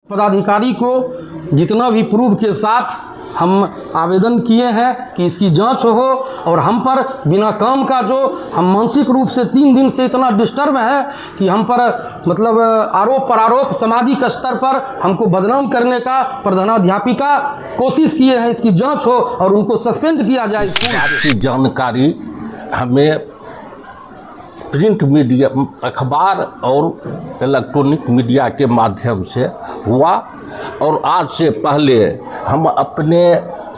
पदाधिकारी को जितना भी प्रूफ के साथ हम आवेदन किए हैं कि इसकी जांच हो और हम पर बिना काम का जो हम मानसिक रूप से 3 दिन से इतना डिस्टर्ब है कि हम पर मतलब आरोप प्रत्यारोप सामाजिक स्तर पर हमको बदनाम करने का प्रधानाध्यापिका कोशिश किए हैं। इसकी जांच हो और उनको सस्पेंड किया जाए। इसकी जानकारी हमें प्रिंट मीडिया, अखबार और इलेक्ट्रॉनिक मीडिया के माध्यम से हुआ और आज से पहले हम अपने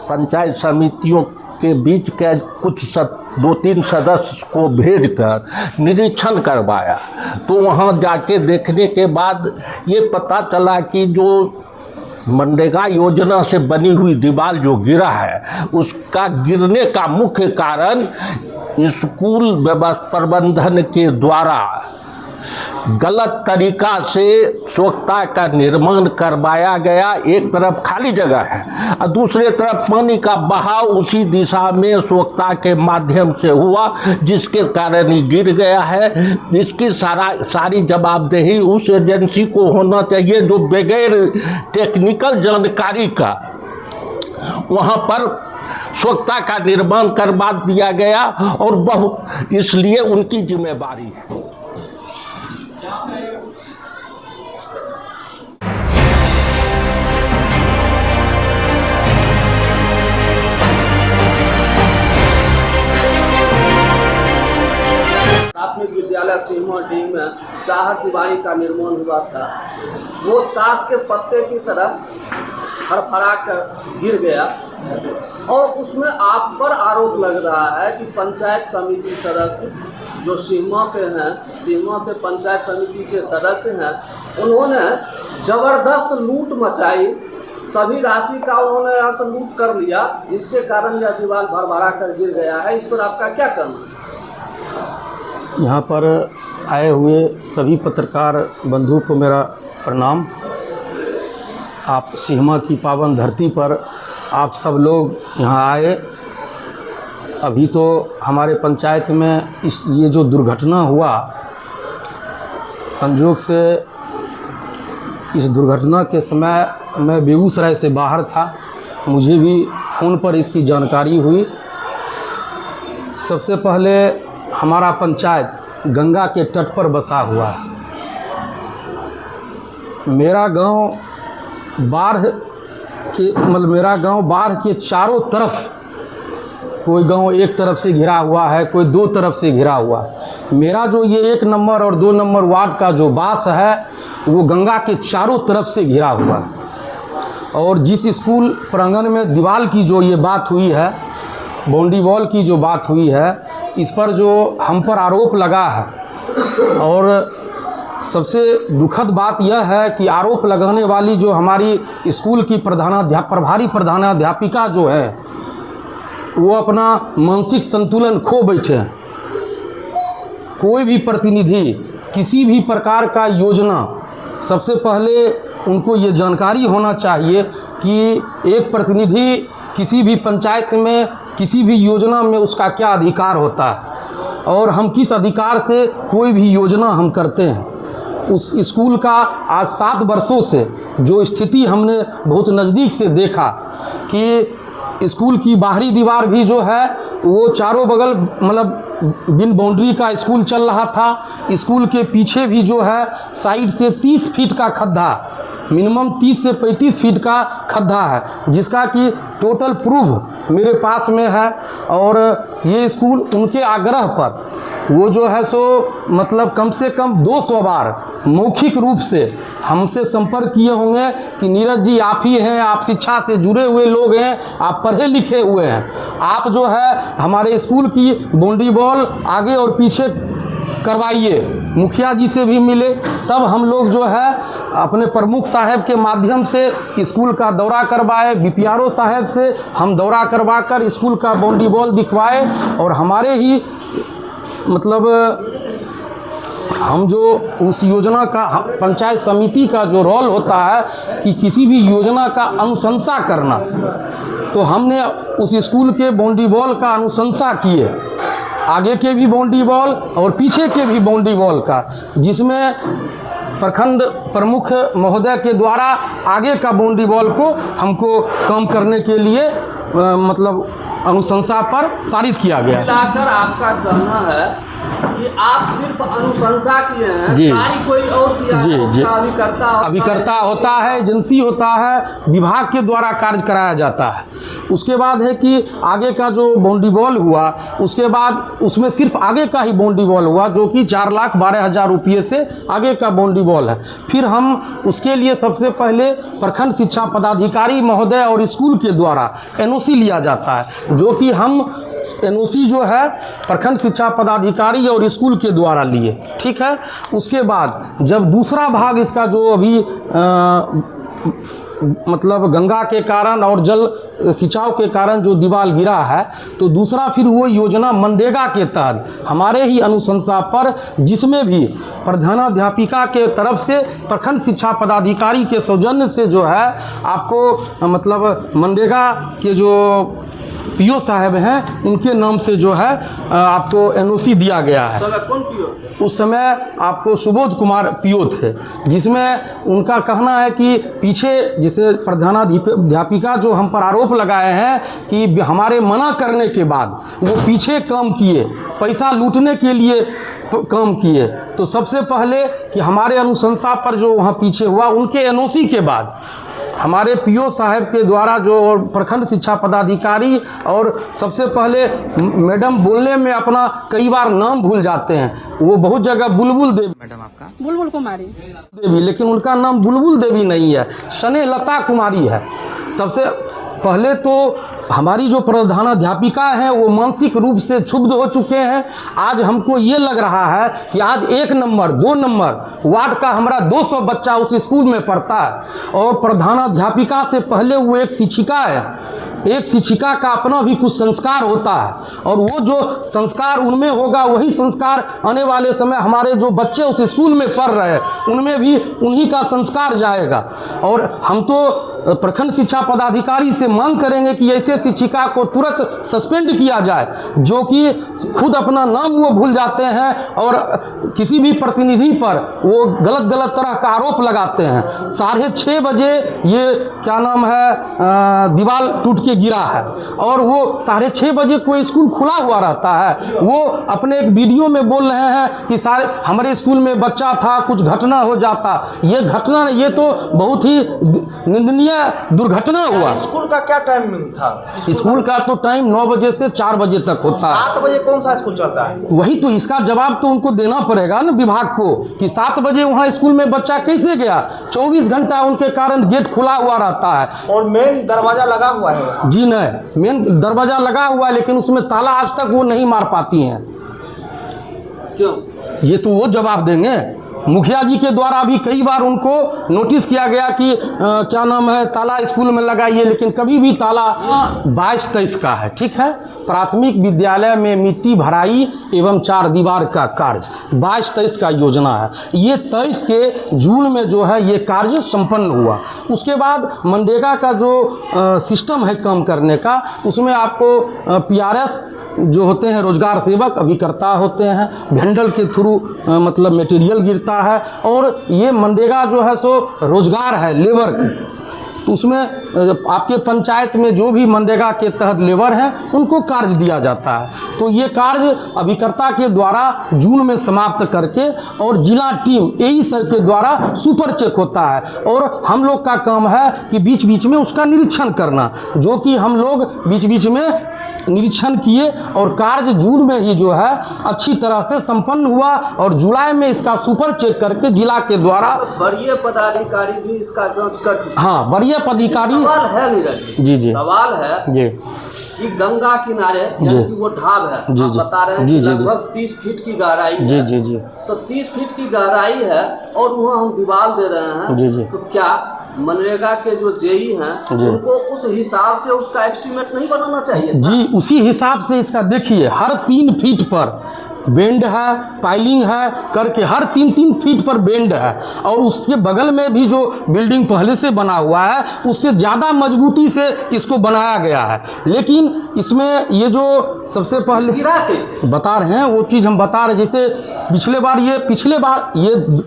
पंचायत समितियों के बीच के कुछ 2-3 सदस्य को भेजकर निरीक्षण करवाया। तो वहाँ जाके देखने के बाद ये पता चला कि जो मनरेगा योजना से बनी हुई दीवार जो गिरा है, उसका गिरने का मुख्य कारण स्कूल व्यवस्था प्रबंधन के द्वारा गलत तरीका से स्वच्छता का निर्माण करवाया गया। एक तरफ खाली जगह है और दूसरे तरफ पानी का बहाव उसी दिशा में स्वच्छता के माध्यम से हुआ, जिसके कारण ही गिर गया है। इसकी सारी जवाबदेही उस एजेंसी को होना चाहिए जो बगैर टेक्निकल जानकारी का वहाँ पर स्वच्छता का निर्माण करवा दिया गया और बहुत इसलिए उनकी जिम्मेदारी है। प्राथमिक विद्यालय सिहमा-डी में 4 दीवारी का निर्माण हुआ था। वो ताश के पत्ते की तरह फड़फड़ा कर गिर गया और उसमें आप पर आरोप लग रहा है कि पंचायत समिति सदस्य जो सिहमा के हैं, सिहमा से पंचायत समिति के सदस्य हैं, उन्होंने ज़बरदस्त लूट मचाई। सभी राशि का उन्होंने यहाँ से लूट कर लिया, जिसके कारण यह दीवार भरभरा कर गिर गया है। इस पर आपका क्या कहना है? यहाँ पर आए हुए सभी पत्रकार बंधु को मेरा प्रणाम। आप सिहमा की पावन धरती पर आप सब लोग यहाँ आए। अभी तो हमारे पंचायत में ये जो दुर्घटना हुआ, संयोग से इस दुर्घटना के समय मैं बेगूसराय से बाहर था, मुझे भी फ़ोन पर इसकी जानकारी हुई। सबसे पहले हमारा पंचायत गंगा के तट पर बसा हुआ है। मेरा गांव बाढ़ के चारों तरफ, कोई गांव एक तरफ से घिरा हुआ है, कोई 2 तरफ से घिरा हुआ है। मेरा जो ये 1 नंबर और 2 नंबर वार्ड का जो बास है वो गंगा के चारों तरफ से घिरा हुआ है। और जिस स्कूल प्रांगण में दीवार की जो ये बात हुई है, बाउंड्री वॉल की जो बात हुई है, इस पर जो हम पर आरोप लगा है और सबसे दुखद बात यह है कि आरोप लगाने वाली जो हमारी स्कूल की प्रभारी प्रधानाध्यापिका जो है, वो अपना मानसिक संतुलन खो बैठे हैं। कोई भी प्रतिनिधि किसी भी प्रकार का योजना, सबसे पहले उनको ये जानकारी होना चाहिए कि एक प्रतिनिधि किसी भी पंचायत में किसी भी योजना में उसका क्या अधिकार होता है और हम किस अधिकार से कोई भी योजना हम करते हैं। उस स्कूल का आज 7 वर्षों से जो स्थिति हमने बहुत नज़दीक से देखा कि स्कूल की बाहरी दीवार भी जो है वो चारों बगल मतलब बिन बाउंड्री का स्कूल चल रहा था। स्कूल के पीछे भी जो है साइड से 30 फीट का खड्डा, मिनिमम 30 से 35 फीट का खड्डा है, जिसका कि टोटल प्रूफ मेरे पास में है। और ये स्कूल उनके आग्रह पर वो जो है सो मतलब कम से कम 200 बार मौखिक रूप से हमसे संपर्क किए होंगे कि नीरज जी आप ही हैं, आप शिक्षा से जुड़े हुए लोग हैं, आप पढ़े लिखे हुए हैं, आप जो है हमारे स्कूल की बाउंड्री वॉल आगे और पीछे करवाइए। मुखिया जी से भी मिले, तब हम लोग जो है अपने प्रमुख साहब के माध्यम से स्कूल का दौरा करवाए। बीपीआरओ साहब से हम दौरा करवाकर स्कूल का बाउंड्री वॉल दिखवाए और हमारे ही मतलब हम जो उस योजना का पंचायत समिति का जो रोल होता है कि किसी भी योजना का अनुशंसा करना, तो हमने उस स्कूल के बाउंड्री वॉल का अनुशंसा किए, आगे के भी बाउंड्री वॉल और पीछे के भी बाउंड्री वॉल का, जिसमें प्रखंड प्रमुख महोदय के द्वारा आगे का बाउंड्री वॉल को हमको काम करने के लिए मतलब अनुशंसा पर पारित किया गया। मिलाकर आपका कहना है कि आप सिर्फ अनुशंसा किए हैं, जी। कार्य कोई और किया जी, है, जी। उसका अभिकर्ता होता है, एजेंसी होता है, विभाग के द्वारा कार्य कराया जाता है। उसके बाद है कि आगे का जो बाउंड्री वॉल हुआ, उसके बाद उसमें सिर्फ आगे का ही बाउंड्री वॉल हुआ, जो कि 4,12,000 रुपये से आगे का बाउंड्री वॉल है। फिर हम उसके लिए सबसे पहले प्रखंड शिक्षा पदाधिकारी महोदय और स्कूल के द्वारा एनओसी लिया जाता है, जो कि हम एनओसी जो है प्रखंड शिक्षा पदाधिकारी और स्कूल के द्वारा लिए, ठीक है। उसके बाद जब दूसरा भाग इसका जो अभी मतलब गंगा के कारण और जल सिंचाव के कारण जो दीवार गिरा है, तो दूसरा फिर वो योजना मनरेगा के तहत हमारे ही अनुशंसा पर, जिसमें भी प्रधानाध्यापिका के तरफ से प्रखंड शिक्षा पदाधिकारी के सौजन्य से जो है आपको मतलब मनरेगा के जो पीओ साहब हैं उनके नाम से जो है आपको एनओसी दिया गया है। समय कौन पीओ? उस समय आपको सुबोध कुमार पीओ थे, जिसमें उनका कहना है कि पीछे जिसे प्रधानाध्यापिका जो हम पर आरोप लगाए हैं कि हमारे मना करने के बाद वो पीछे काम किए, पैसा लूटने के लिए काम किए। तो सबसे पहले कि हमारे अनुशंसा पर जो वहाँ पीछे हुआ, उनके एनओसी के बाद हमारे पीओ साहब के द्वारा जो प्रखंड शिक्षा पदाधिकारी और सबसे पहले मैडम बोलने में अपना कई बार नाम भूल जाते हैं, वो बहुत जगह बुलबुल देवी, मैडम आपका बुलबुल कुमारी देवी, लेकिन उनका नाम बुलबुल देवी नहीं है, स्नेहलता कुमारी है। सबसे पहले तो हमारी जो प्रधानाध्यापिका हैं वो मानसिक रूप से क्षुब्ध हो चुके हैं। आज हमको ये लग रहा है कि आज 1 नंबर 2 नंबर वार्ड का हमारा 200 बच्चा उस स्कूल में पढ़ता है, और प्रधानाध्यापिका से पहले वो एक शिक्षिका है। एक शिक्षिका का अपना भी कुछ संस्कार होता है, और वो जो संस्कार उनमें होगा वही संस्कार आने वाले समय हमारे जो बच्चे उस स्कूल में पढ़ रहे हैं उनमें भी उन्हीं का संस्कार जाएगा। और हम तो प्रखंड शिक्षा पदाधिकारी से मांग करेंगे कि ऐसे शिक्षिका को तुरंत सस्पेंड किया जाए, जो कि खुद अपना नाम वो भूल जाते हैं और किसी भी प्रतिनिधि पर वो गलत तरह का आरोप लगाते हैं। 6:30 बजे ये क्या नाम है दीवार टूट के गिरा है, और वो 6:30 बजे कोई स्कूल खुला हुआ रहता है। वो अपने एक वीडियो में बोल रहे हैं कि सारे हमारे स्कूल में बच्चा था, कुछ घटना हो जाता। ये घटना, ये तो बहुत ही निंदनीय दुर्घटना हुआ। स्कूल का क्या टाइमिंग था? स्कूल का तो टाइम 9 बजे से 4 बजे तक होता है। 7 बजे कौन सा स्कूल चलता है? वही तो, इसका जवाब तो उनको देना पड़ेगा ना विभाग को कि 7 बजे वहाँ स्कूल में बच्चा कैसे गया। 24 घंटा उनके कारण गेट खुला हुआ रहता है। और मेन दरवाजा लगा हुआ है? जी नहीं, मेन दरवाजा लगा हुआ है, लेकिन उसमें ताला आज तक वो नहीं मार पाती हैं। क्यों? ये तो वो जवाब देंगे। मुखिया जी के द्वारा भी कई बार उनको नोटिस किया गया कि क्या नाम है ताला स्कूल में लगाइए, लेकिन कभी भी ताला 22-23 का है, ठीक है। प्राथमिक विद्यालय में मिट्टी भराई एवं 4 दीवार का कार्य 22-23 का योजना है। ये 23 के जून में जो है ये कार्य संपन्न हुआ। उसके बाद मनरेगा का जो सिस्टम है काम करने का, उसमें आपको PRS जो होते हैं रोजगार सेवक अभिकर्ता होते हैं, वेंडर के थ्रू मतलब मटेरियल गिरता है, और ये मनरेगा जो है सो रोजगार है लेबर की। उसमें आपके पंचायत में जो भी मनरेगा के तहत लेबर हैं उनको कार्य दिया जाता है। तो ये कार्य अभिकर्ता के द्वारा जून में समाप्त करके और जिला टीम AE सर के द्वारा सुपर चेक होता है, और हम लोग का काम है कि बीच बीच में उसका निरीक्षण करना, जो कि हम लोग बीच बीच में निरीक्षण किए, और कार्य जून में ही जो है अच्छी तरह से संपन्न हुआ, और जुलाई में इसका सुपर चेक करके जिला के द्वारा वरीय पदाधिकारी भी इसका जांच कर चुके हैं। हाँ, वरीय पदाधिकारी। सवाल है नीरज जी जी, सवाल है जी कि गंगा किनारे यानी कि वो ढाब है, जी, आप जी, बता रहे हैं जी, कि जी, लगभग 30 फीट की गहराई जी है। जी जी, तो 30 फीट की गहराई है और वहाँ हम दीवार दे रहे हैं। जी, जी। तो क्या मनरेगा के जो जेई हैं जी। उनको उस हिसाब से उसका एस्टीमेट नहीं बनाना चाहिए था? जी, उसी हिसाब से इसका देखिए, हर 3 फीट पर बेंड है, पाइलिंग है करके हर 3-3 फीट पर बेंड है। और उसके बगल में भी जो बिल्डिंग पहले से बना हुआ है उससे ज़्यादा मजबूती से इसको बनाया गया है। लेकिन इसमें ये जो सबसे पहले गिरा कैसे? बता रहे हैं वो चीज़ हम बता रहे हैं। जैसे पिछले बार ये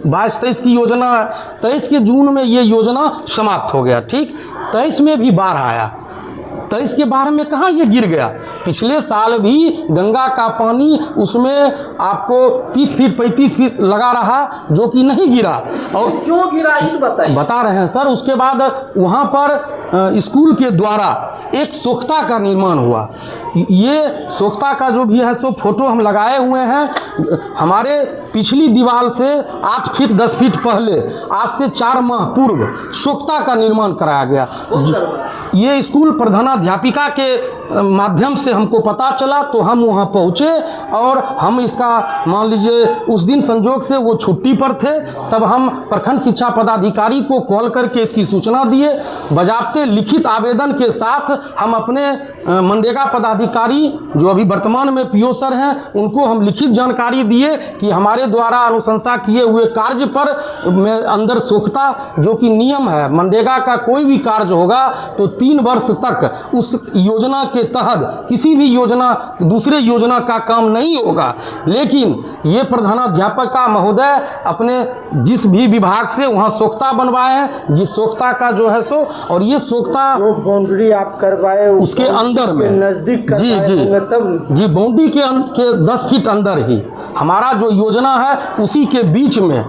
22-23 की योजना है, 23 के जून में ये योजना समाप्त हो गया, ठीक। 23 में भी बाढ़ आया, 23 के बाढ़ में कहाँ ये गिर गया। पिछले साल भी गंगा का पानी उसमें आपको 30 फीट 35 फीट लगा रहा जो कि नहीं गिरा। और क्यों गिरा ये बताइए। बता रहे हैं सर। उसके बाद वहाँ पर स्कूल के द्वारा एक सोख्ता का निर्माण हुआ। ये सोख्ता का जो भी है सो फोटो हम लगाए हुए हैं। हमारे पिछली दीवार से 8 फीट 10 फीट पहले आज से 4 माह पूर्व सोख्ता का निर्माण कराया गया। ये स्कूल प्रधानाध्यापिका के माध्यम से हमको पता चला तो हम वहाँ पहुँचे और हम इसका मान लीजिए उस दिन संजोग से वो छुट्टी पर थे, तब हम प्रखंड शिक्षा पदाधिकारी को कॉल करके इसकी सूचना दिए। बजाते लिखित आवेदन के साथ हम अपने मनरेगा पदाधिकारी जो अभी वर्तमान में पीओ सर हैं उनको हम लिखित जानकारी दिए कि हमारे द्वारा अनुशंसा किए हुए कार्य पर में अंदर सोख्ता जो कि नियम है, मनरेगा का कोई भी कार्य होगा तो 3 वर्ष तक उस योजना के तहत किसी भी योजना दूसरे योजना का काम नहीं होगा। लेकिन ये प्रधानाध्यापका महोदय अपने जिस भी विभाग से वहाँ सोख्ता बनवाए हैं, जिस सोख्ता का जो है सो, और ये सोख्ता जो बाउंड्री आप करवाए उसके अंदर में नजदीक जी जी बाउंड्री के 10 फीट अंदर ही हमारा जो योजना है उसी के बीच में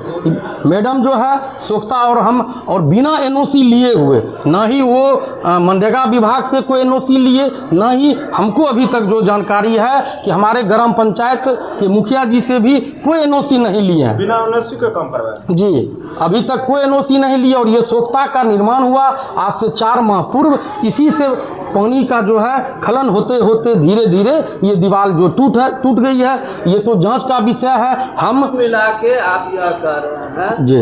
मैडम जो है सोख्ता और हम और बिना एनओसी लिए हुए, ना ही वो मनरेगा विभाग से कोई एनओसी लिए, ना ही हमको अभी तक जो जानकारी है कि हमारे ग्राम पंचायत के मुखिया जी से भी कोई एनओसी नहीं लिए हैं। बिना एनओसी का काम करवाया जी, अभी तक कोई एनओसी नहीं लिया। और ये सोख्ता का निर्माण हुआ आज से 4 माह पूर्व। इसी से पानी का जो है खलन होते होते धीरे धीरे ये दीवार जो टूट गई है। ये तो जांच का विषय है। हम मिला के आप यह कर रहे हैं जी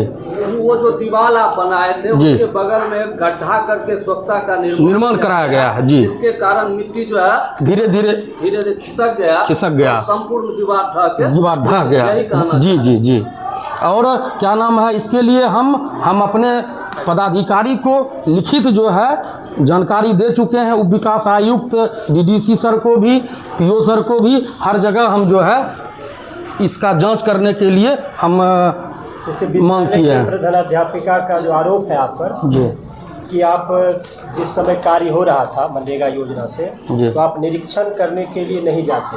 वो जो दीवार आप बनाए थे जी। उसके बगल में एक गड्ढा करके सोख्ता का निर्माण कराया गया है जी। जिसके कारण मिट्टी जो है धीरे धीरे खिसक गया और संपूर्ण दीवार ढह गया यही कहना जी जी जी। और क्या नाम है, इसके लिए हम अपने पदाधिकारी को लिखित जो है जानकारी दे चुके हैं। उप विकास आयुक्त डीडीसी सर को भी, पीओ सर को भी, हर जगह हम जो है इसका जांच करने के लिए हम मांग किए हैं। प्रधानाध्यापिका का जो आरोप है आप पर जी कि आप जिस समय कार्य हो रहा था मनरेगा योजना से जी। तो आप निरीक्षण करने के लिए नहीं जाते,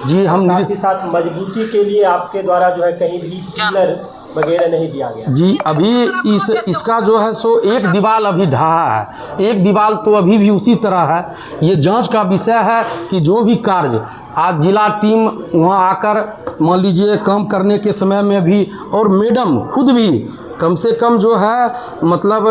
जी। हम साथ ही साथ मजबूती के लिए आपके द्वारा जो है कहीं भी पिलर वगैरह नहीं दिया गया जी। अभी इसका जो है सो एक दीवार अभी ढहा है, एक दीवार तो अभी भी उसी तरह है। ये जांच का विषय है कि जो भी कार्य आज जिला टीम वहाँ आकर मान लीजिए काम करने के समय में भी, और मैडम खुद भी कम से कम जो है मतलब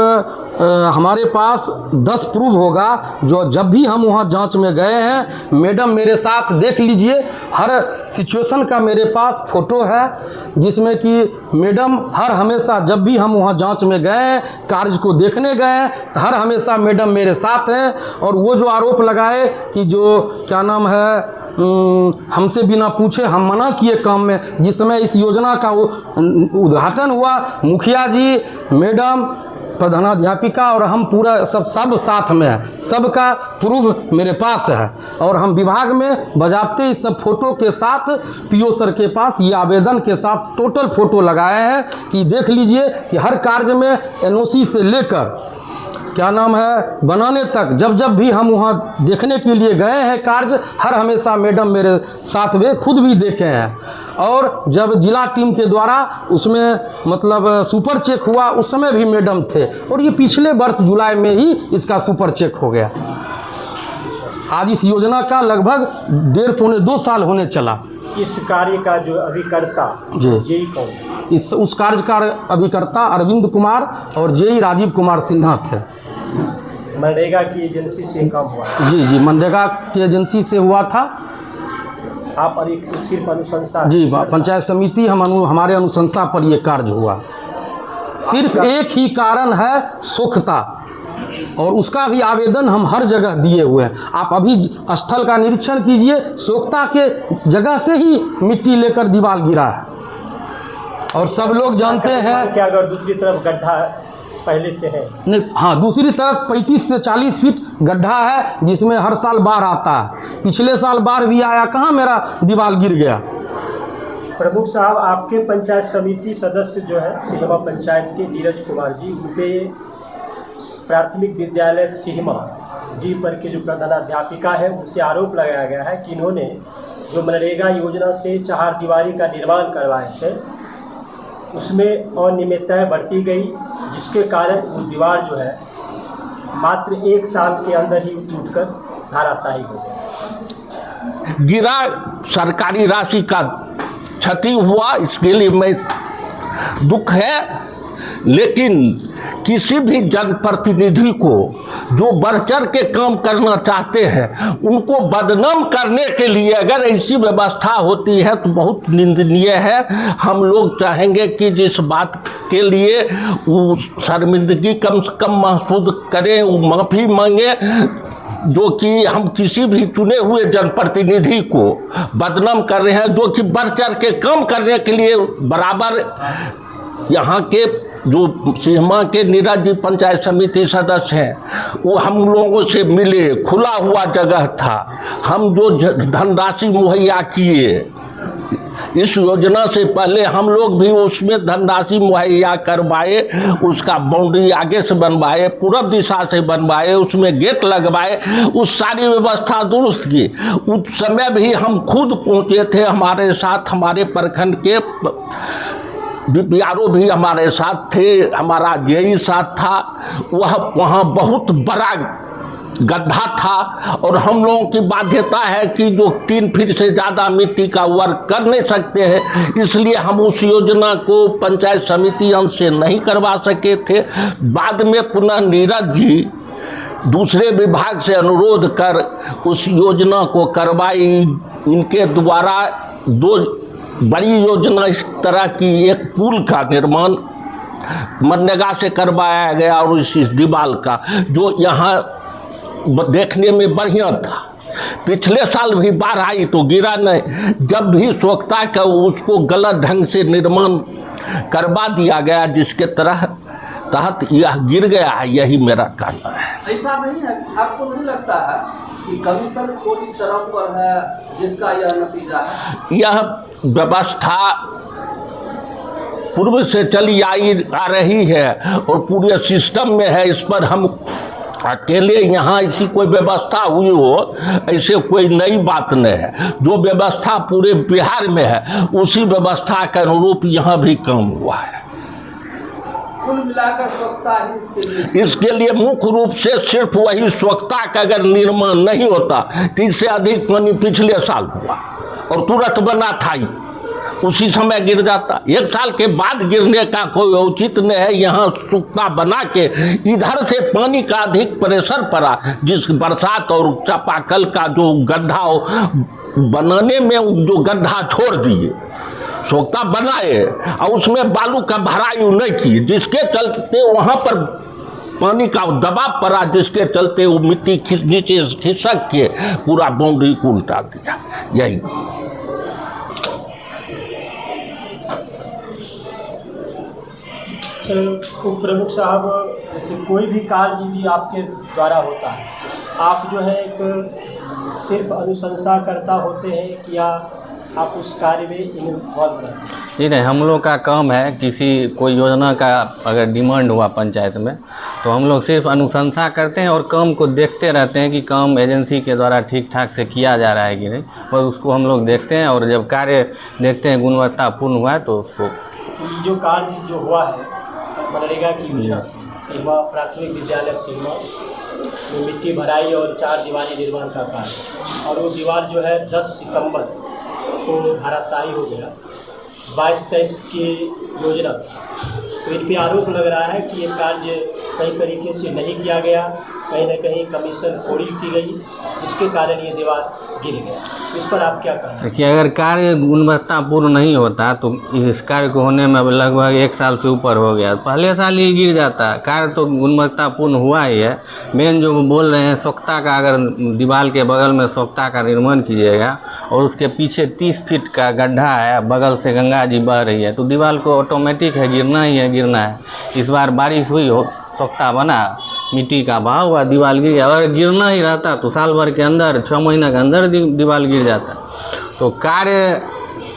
हमारे पास 10 प्रूफ होगा जो जब भी हम वहाँ जांच में गए हैं, मैडम मेरे साथ देख लीजिए हर सिचुएशन का मेरे पास फ़ोटो है जिसमें कि मैडम हर हमेशा जब भी हम वहाँ जांच में गए हैं, कार्य को देखने गए हैं, तो हर हमेशा मैडम मेरे साथ हैं। और वो जो आरोप लगाए कि जो क्या नाम है हमसे बिना पूछे हम मना किए काम में, जिस समय इस योजना का उद्घाटन हुआ मुखिया जी, मैडम, प्रधानाध्यापिका और हम पूरा सब साथ में है, सबका प्रूफ मेरे पास है। और हम विभाग में बजाते इस सब फोटो के साथ पीओ सर के पास ये आवेदन के साथ टोटल फोटो लगाए हैं कि देख लीजिए कि हर कार्य में एनओसी से लेकर क्या नाम है बनाने तक जब भी हम वहाँ देखने के लिए गए हैं कार्य, हर हमेशा मैडम मेरे साथ में खुद भी देखे हैं। और जब जिला टीम के द्वारा उसमें मतलब सुपर चेक हुआ उस समय भी मैडम थे, और ये पिछले वर्ष जुलाई में ही इसका सुपर चेक हो गया। आज इस योजना का लगभग 1.5-2 साल होने चला। इस कार्य का जो अभिकर्ता जी जेई कौन? उस कार्य का अभिकर्ता अरविंद कुमार और जेई राजीव कुमार सिन्हा थे। मनरेगा की एजेंसी से काम हुआ है। जी जी, मनरेगा की एजेंसी से हुआ था। आप सिर्फ अनुशंसा जी, पंचायत समिति हमारे अनुशंसा पर ये कार्य हुआ। सिर्फ एक ही कारण है, स्वच्छता, और उसका भी आवेदन हम हर जगह दिए हुए हैं। आप अभी स्थल का निरीक्षण कीजिए, स्वच्छता के जगह से ही मिट्टी लेकर दीवार गिरा है, और सब लोग जानते हैं। क्या अगर दूसरी तरफ गड्ढा पहले से है? नहीं, हाँ, दूसरी तरफ 35 से 40 फीट गड्ढा है, जिसमें हर साल बाढ़ आता है। पिछले साल बाढ़ भी आया, कहाँ मेरा दीवार गिर गया। प्रमुख साहब, आपके पंचायत समिति सदस्य जो है सिहमा पंचायत के नीरज कुमार जी, उनपे प्राथमिक विद्यालय सिहमा जी पर के जो प्रधानाध्यापिका है, उनसे आरोप लगाया गया है कि इन्होंने जो मनरेगा योजना से 4 दीवारी का निर्माण करवाए थे, उसमें अनियमितताएं बरती गई, जिसके कारण वो दीवार जो है मात्र 1 साल के अंदर ही टूटकर धराशायी हो गया। गिरा, सरकारी राशि का क्षति हुआ, इसके लिए मैं दुख है, लेकिन किसी भी जनप्रतिनिधि को जो बढ़ चढ़ के काम करना चाहते हैं, उनको बदनाम करने के लिए अगर ऐसी व्यवस्था होती है तो बहुत निंदनीय है। हम लोग चाहेंगे कि जिस बात के लिए वो शर्मिंदगी कम से कम महसूस करें, वो माफ़ी मांगे, जो कि हम किसी भी चुने हुए जनप्रतिनिधि को बदनाम कर रहे हैं, जो कि बढ़ चढ़ के काम करने के लिए बराबर यहाँ के जो सिहमा के नीरज जी पंचायत समिति सदस्य हैं, वो हम लोगों से मिले, खुला हुआ जगह था, हम जो धनराशि मुहैया किए, इस योजना से पहले हम लोग भी उसमें धनराशि मुहैया करवाए, उसका बाउंड्री आगे से बनवाए, पूरब दिशा से बनवाए, उसमें गेट लगवाए, उस सारी व्यवस्था दुरुस्त की। उस समय भी हम खुद पहुँचे थे, हमारे साथ हमारे प्रखंड के बीपीआरओ भी हमारे साथ थे, हमारा जेई साथ था। वहाँ बहुत बड़ा गड्ढा था, और हम लोगों की बाध्यता है कि जो 3 फीट से ज़्यादा मिट्टी का वर्क कर नहीं सकते हैं, इसलिए हम उस योजना को पंचायत समिति अंश से नहीं करवा सके थे। बाद में पुनः नीरज जी दूसरे विभाग से अनुरोध कर उस योजना को करवाई। इनके द्वारा 2 बड़ी योजना इस तरह की, एक पुल का निर्माण मनरेगा से करवाया गया, और इस दीवार का जो यहाँ देखने में बढ़िया था। पिछले साल भी बाढ़ आई तो गिरा नहीं, जब भी स्वच्छता का उसको गलत ढंग से निर्माण करवा दिया गया, जिसके तहत यह गिर गया है। यही मेरा कहना है। ऐसा नहीं है, आपको नहीं लगता है कि कमीशन पूरी तरह पर है जिसका यह नतीजा है? यह व्यवस्था पूर्व से चली आ रही है और पूरे सिस्टम में है। इस पर हम अकेले यहाँ ऐसी कोई व्यवस्था हुई हो, ऐसे कोई नई बात नहीं है। जो व्यवस्था पूरे बिहार में है, उसी व्यवस्था के अनुरूप यहाँ भी काम हुआ है। कुल मिलाकर स्वच्छता ही इसके लिए मुख्य रूप से सिर्फ वही स्वच्छता का अगर निर्माण नहीं होता तो इससे अधिक पानी पिछले साल हुआ और तुरंत बना था ही, उसी समय गिर जाता। 1 साल के बाद गिरने का कोई औचित्य नहीं है। यहाँ सूखता बना के इधर से पानी का अधिक प्रेशर पड़ा, जिस बरसात और चापाकल का जो गड्ढा बनाने में जो गड्ढा छोड़ दिए, सोखता बनाए और उसमें बालू का भराई नहीं की, जिसके चलते वहाँ पर पानी का दबाव पड़ा, जिसके चलते वो मिट्टी नीचे खिसक के पूरा बाउंड्री को उल्टा दिया। यही उप प्रमुख साहब, जैसे कोई भी कार्य यदि आपके द्वारा होता है, आप जो है एक सिर्फ अनुशंसा करता होते हैं कि या आप उस कार्य में इन्वॉल्व रहते हैं? जी नहीं, हम लोग का काम है, किसी कोई योजना का अगर डिमांड हुआ पंचायत में तो हम लोग सिर्फ अनुशंसा करते हैं और काम को देखते रहते हैं कि काम एजेंसी के द्वारा ठीक ठाक से किया जा रहा है कि नहीं, और उसको हम लोग देखते हैं। और जब कार्य देखते हैं गुणवत्तापूर्ण हुआ है तो उसको जो कार्य जो हुआ है मनरेगा की योजना सीमा प्राथमिक विद्यालय सीमा में मिट्टी भराई और 4 दीवारी निर्माण का कार्य, और वो दीवार जो है 10 सितंबर को धराशायी हो गया। 22-23 की योजना, तो इन पर आरोप लग रहा है कि ये कार्य सही तरीके से नहीं किया गया, कहीं ना कहीं कमीशन खोड़ी की गई, जिसके कारण ये दीवार गिर गया, इस पर आप क्या कहना है? देखिए, अगर कार्य गुणवत्तापूर्ण नहीं होता तो इस कार्य को होने में अब लगभग 1 साल से ऊपर हो गया। पहले साल ही गिर जाता। कार्य तो गुणवत्तापूर्ण हुआ ही है। मेन जो बोल रहे हैं सोख्ता का, अगर दीवार के बगल में सोख्ता का निर्माण कीजिएगा और उसके पीछे 30 फीट का गड्ढा है, बगल से गंगा जी बह रही है, तो दीवार को ऑटोमेटिक है गिरना ही है, गिरना है। इस बार बारिश हुई हो, सोख्ता बना, मिट्टी का बहाव हुआ, दीवार गिर गया। अगर गिरना ही रहता तो साल भर के अंदर, 6 महीना के अंदर दीवार गिर जाता। तो कार्य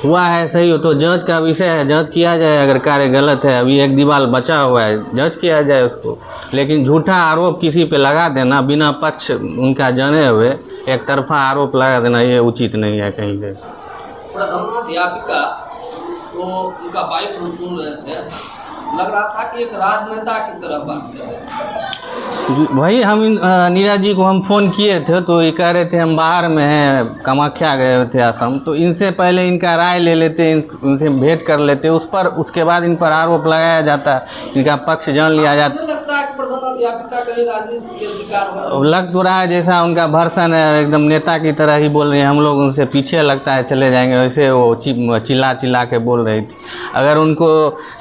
हुआ है सही हो तो जांच का विषय है, जांच किया जाए। अगर कार्य गलत है, अभी एक दीवार बचा हुआ है, जांच किया जाए उसको। लेकिन झूठा आरोप किसी पे लगा देना, बिना पक्ष उनका जाने हुए एक तरफा आरोप लगा देना, ये उचित नहीं है कहीं पे। प्रधानाध्यापिका तो उनका बाइट हम सुन रहे थे, लग रहा था कि एक राजनेता की तरह बात कर रहे हैं। वही हम नीरज जी को हम फ़ोन किए थे तो ये कह रहे थे हम बाहर में हैं, कामाख्या गए थे असम, तो इनसे पहले इनका राय ले लेते, इनसे भेंट कर लेते, उस पर उसके बाद इन पर आरोप लगाया जाता, इनका पक्ष जान लिया जाता। मुझे लगता है कि प्रधानाध्यापिका कहीं राजनीति के शिकार हो। लग तो रहा है जैसा उनका भर्सन है, एकदम नेता की तरह ही बोल रहे हैं, हम लोग उनसे पीछे लगता है चले जाएंगे, वैसे वो चिल्ला चिल्ला के बोल रही थी। अगर उनको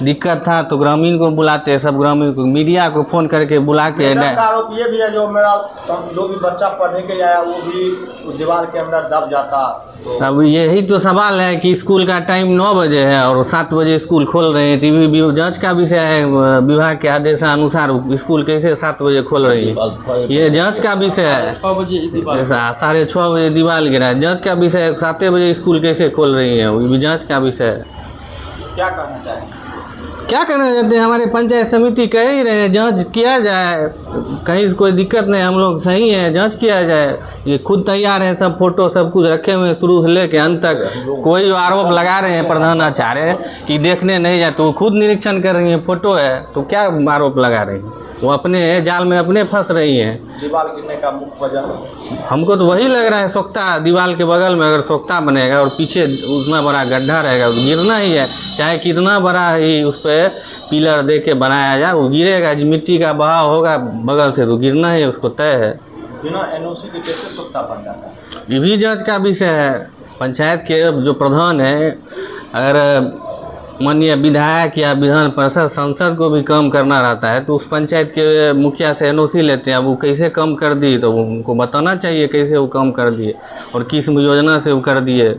दिक्कत था तो ग्रामीण को बुलाते, सब ग्रामीण को, मीडिया को फ़ोन करके बुला के। आरोप ये भी है जो मेरा जो भी बच्चा पढ़ने के लिए आया वो भी उस दीवार के अंदर दब जाता। तो अब यही तो सवाल है कि स्कूल का टाइम 9 बजे है और 7 बजे स्कूल खोल रहे हैं, तो भी जांच का विषय है। विभाग के आदेशानुसार स्कूल कैसे 7 बजे खोल रही है, ये जांच का विषय है। 6:30 बजे दीवार गिरा है, जांच का विषय है। 7 बजे स्कूल कैसे खोल रही है, वो भी जांच का विषय है। क्या कहना चाहिए? क्या करना चाहते हैं? हमारे पंचायत समिति कह ही रहे हैं जांच किया जाए, कहीं से कोई दिक्कत नहीं, हम लोग सही हैं, जांच किया जाए। ये खुद तैयार है, सब फोटो सब कुछ रखे हुए हैं शुरू से लेके अंत तक। कोई जो आरोप लगा रहे हैं प्रधानाचार्य कि देखने नहीं जाए, तो वो खुद निरीक्षण कर रही हैं, फोटो है, तो क्या आरोप लगा रही हैं? वो अपने जाल में अपने फंस रही हैं। दीवार गिरने का मुख्य वजह हमको तो वही लग रहा है, सोख्ता दीवार के बगल में अगर सोख्ता बनेगा और पीछे उतना बड़ा गड्ढा रहेगा तो गिरना ही है, चाहे कितना बड़ा ही उस पर पिलर दे के बनाया जाए, वो गिरेगा। मिट्टी का बहाव होगा बगल से तो गिरना ही उसको तय है। बिना एनओसी के कैसे सोख्ता बन जाता है? ये भी जांच का विषय है। पंचायत के जो प्रधान है, अगर माननीय विधायक या विधान परिषद सांसद को भी काम करना रहता है तो उस पंचायत के मुखिया से एनओसी लेते हैं। अब वो कैसे कम कर दिए तो उनको बताना चाहिए कैसे वो कम कर दिए और किस योजना से वो कर दिए।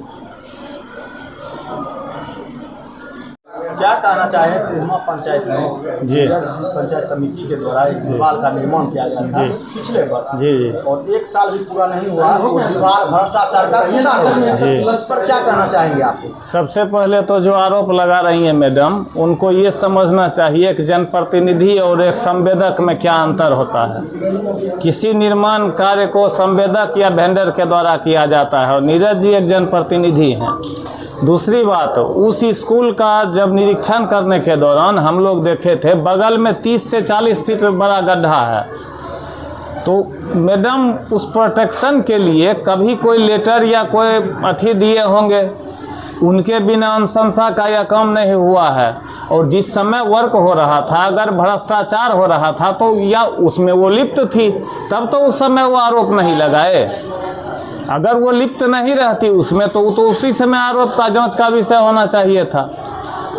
क्या कहना चाहे सिरमा पंचायत में जी पंचायत समिति के द्वारा एक दीवार का निर्माण किया गया था पिछले वर्ष, जी और 1 साल भी पूरा नहीं हुआ, वो दीवार भ्रष्टाचार का शिकार हो गया। इस पर क्या कहना चाहेंगे आप? सबसे पहले तो जो आरोप लगा रही हैं मैडम, उनको ये समझना चाहिए कि जनप्रतिनिधि और एक संवेदक में क्या अंतर होता है। किसी निर्माण कार्य को संवेदक या वेंडर के द्वारा किया जाता है और नीरज जी एक जनप्रतिनिधि हैं। दूसरी बात, उस स्कूल का जब निरीक्षण करने के दौरान हम लोग देखे थे बगल में 30 से 40 फीट बड़ा गड्ढा है। तो मैडम उस प्रोटेक्शन के लिए कभी कोई लेटर या कोई अथी दिए होंगे, उनके बिना अनुशंसा का यह काम नहीं हुआ है। और जिस समय वर्क हो रहा था, अगर भ्रष्टाचार हो रहा था तो या उसमें वो लिप्त थी, तब तो उस समय वो आरोप नहीं लगाए। अगर वो लिप्त नहीं रहती उसमें तो उसी समय आरोप का जांच का विषय होना चाहिए था।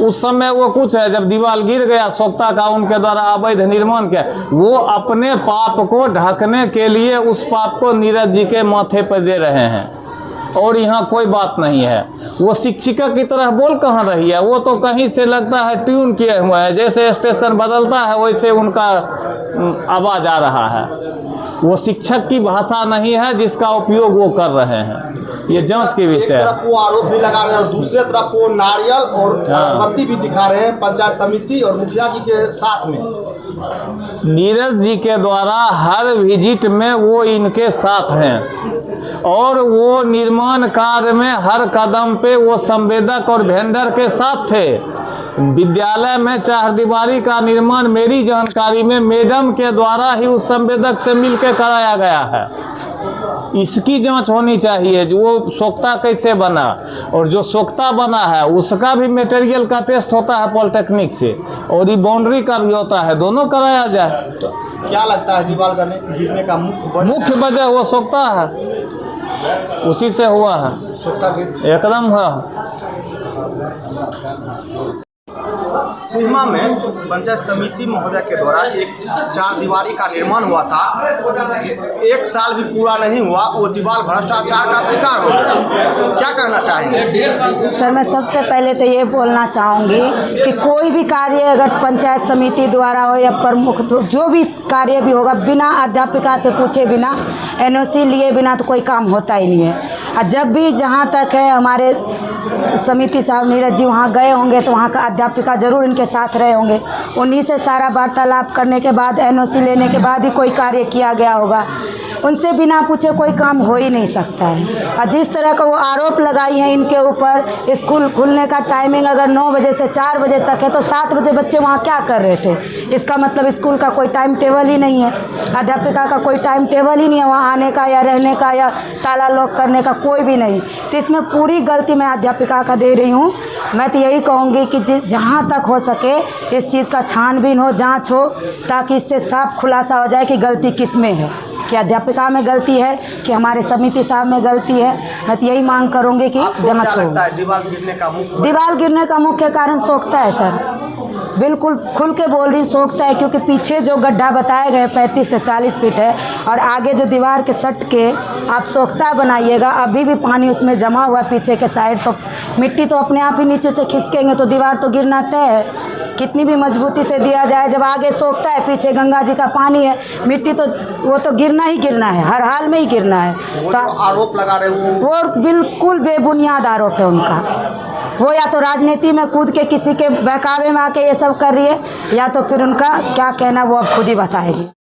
उस समय वो कुछ है, जब दीवार गिर गया सोख्ता का उनके द्वारा अवैध निर्माण किया, वो अपने पाप को ढकने के लिए उस पाप को नीरज जी के माथे पर दे रहे हैं और यहाँ कोई बात नहीं है। वो शिक्षिका की तरह बोल कहाँ रही है, वो तो कहीं से लगता है ट्यून किए हुए हैं, जैसे स्टेशन बदलता है वैसे उनका आवाज़ आ रहा है। वो शिक्षक की भाषा नहीं है जिसका उपयोग वो कर रहे हैं। ये जांच के विषय है। एक तरफ वो आरोप भी लगा रहे हैं और दूसरे तरफ वो नारियल और अगरबत्ती भी दिखा रहे हैं पंचायत समिति और मुखिया जी के साथ में। नीरज जी के द्वारा हर विजिट में वो इनके साथ हैं और वो निर्माण कार्य में हर कदम पे वो संवेदक और वेंडर के साथ थे। विद्यालय में चारदीवारी का निर्माण मेरी जानकारी में मैडम के द्वारा ही उस संवेदक से मिलकर कराया गया है। इसकी जांच होनी चाहिए जो वो सोख्ता कैसे बना, और जो सोख्ता बना है उसका भी मटेरियल का टेस्ट होता है पॉलिटेक्निक से, और ये बाउंड्री का भी होता है, दोनों कराया जाए। तो क्या लगता है दीवार गिरने का मुख्य वजह वो सोख्ता है, उसी से हुआ है, सोख्ता गिर एकदम है। सिहमा में पंचायत समिति महोदय के द्वारा एक 4 दीवारी का निर्माण हुआ था, जिस 1 साल भी पूरा नहीं हुआ, वो दीवार भ्रष्टाचार का शिकार हो गया। क्या कहना चाहेंगे? सर, मैं सबसे पहले तो ये बोलना चाहूँगी कि कोई भी कार्य अगर पंचायत समिति द्वारा हो या प्रमुख जो भी कार्य भी होगा, बिना अध्यापिका से पूछे बिना NOC लिए बिना तो कोई काम होता ही नहीं है। और जब भी जहाँ तक है हमारे समिति साहब नीरज जी वहाँ गए होंगे तो वहाँ का अध्यापिका ज़रूर इनके साथ रहे होंगे, उन्हीं से सारा वार्तालाप करने के बाद NOC लेने के बाद ही कोई कार्य किया गया होगा। उनसे बिना पूछे कोई काम हो ही नहीं सकता है। और जिस तरह का वो आरोप लगाई हैं इनके ऊपर, स्कूल खुलने का टाइमिंग अगर 9 बजे से 4 बजे तक है तो 7 बजे बच्चे वहाँ क्या कर रहे थे? इसका मतलब स्कूल का कोई टाइम टेबल ही नहीं है, अध्यापिका का कोई टाइम टेबल ही नहीं है वहाँ आने का या रहने का या ताला लॉक करने का, कोई भी नहीं। तो इसमें पूरी गलती मैं अध्यापिका का दे रही हूँ। मैं तो यही कहूँगी कि जहाँ तक हो सके इस चीज़ का छानबीन हो, जांच हो, ताकि इससे साफ खुलासा हो जाए कि गलती किस में है, कि अध्यापिका में गलती है कि हमारे समिति साहब में गलती है। मैं तो यही मांग करूँगी कि जांच हो। दीवार गिरने का मुख्य कारण सोख्ता है सर, बिल्कुल खुल के बोल रही, सोख्ता है। क्योंकि पीछे जो गड्ढा बताए गए 35 से 40 फीट है और आगे जो दीवार के सट के आप सोख्ता बनाइएगा, अभी भी पानी उसमें जमा हुआ है पीछे के साइड, तो मिट्टी तो अपने आप ही नीचे से खिसकेंगे तो दीवार तो गिरना तय है। कितनी भी मजबूती से दिया जाए, जब आगे सोखता है पीछे गंगा जी का पानी है, मिट्टी तो वो तो गिरना ही गिरना है, हर हाल में ही गिरना है। तो आरोप लगा रहे वो बिल्कुल बेबुनियाद आरोप है उनका। वो या तो राजनीति में कूद के किसी के बहकावे में आके ये सब कर रही है, या तो फिर उनका क्या कहना वो अब खुद ही बताएगी।